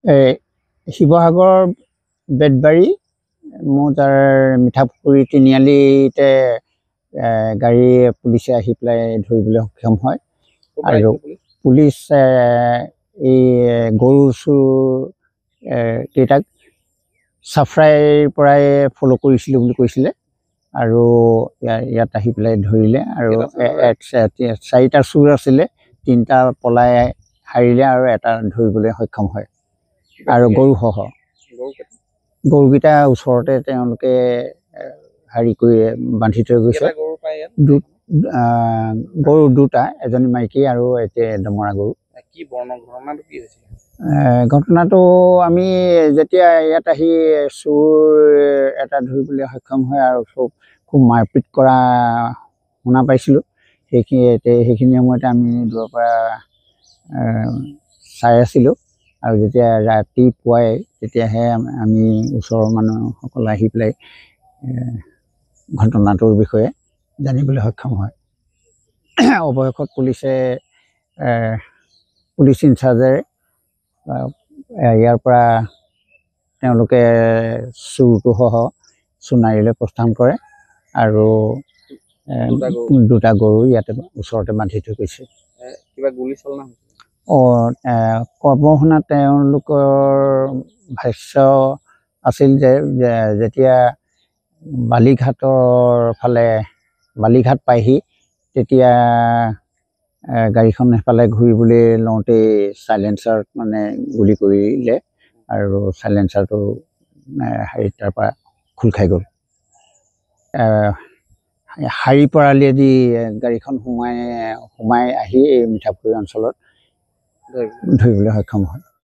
শিৱসাগৰ বেতবাৰী মোৰ তাৰ মিঠাপুখুৰী তিনিআলিতে গাড়ী পুলিচে আহি পেলাই ধৰিবলৈ সক্ষম হয় আৰু পুলিচ এই গৰু চোৰ কেইটাক চাফৰাইৰ পৰাই ফ'ল' কৰিছিলোঁ বুলি কৈছিলে আৰু ইয়াত আহি পেলাই ধৰিলে আৰু 4টা চোৰ আছিলে, 3টা পলাই হাৰিলে আৰু এটা ধৰিবলৈ সক্ষম হয় আৰু গৰুসহ গৰুকেইটা ওচৰতে তেওঁলোকে হেৰি কৰি বান্ধি থৈ গৈছে। গৰু 2টা, এজনী মাইকী আৰু এতিয়া দমৰা গৰু। ঘটনাটো আমি যেতিয়া ইয়াত আহি চোৰ এটা ধৰিবলৈ সক্ষম হয় আৰু খুব মাৰপিট কৰা শুনা পাইছিলোঁ। সেইখিনি সময়তে আমি দূৰৰ পৰা চাই আছিলোঁ আৰু যেতিয়া ৰাতিপুৱাই তেতিয়াহে আমি ওচৰৰ মানুহসকল আহি পেলাই ঘটনাটোৰ বিষয়ে জানিবলৈ সক্ষম হয়। অৱশেষত পুলিচ ইনচাৰ্জেৰে ইয়াৰ পৰা তেওঁলোকে চোৰটো সহ সোণাৰীলৈ প্ৰস্থান কৰে আৰু 2টা গৰু ইয়াতে ওচৰতে বান্ধি থৈ গৈছে। কিবা গুলী চালনা কৰ্মশুনাত তেওঁলোকৰ ভাষ্য আছিল যে যেতিয়া বালিঘাট পায়হি তেতিয়া গাড়ীখন সেইফালে ঘূৰিবলৈ লওঁতেই চাইলেঞ্চাৰত গুলি কৰিলে আৰু চাইলেঞ্চাৰটো তাৰ পৰা খোল খাই গ'ল। শাৰী পৰালিয়েদি গাড়ীখন সোমাই আহি এই মিঠাপুখুৰী অঞ্চলত ধৰিবলৈ সক্ষম হয়।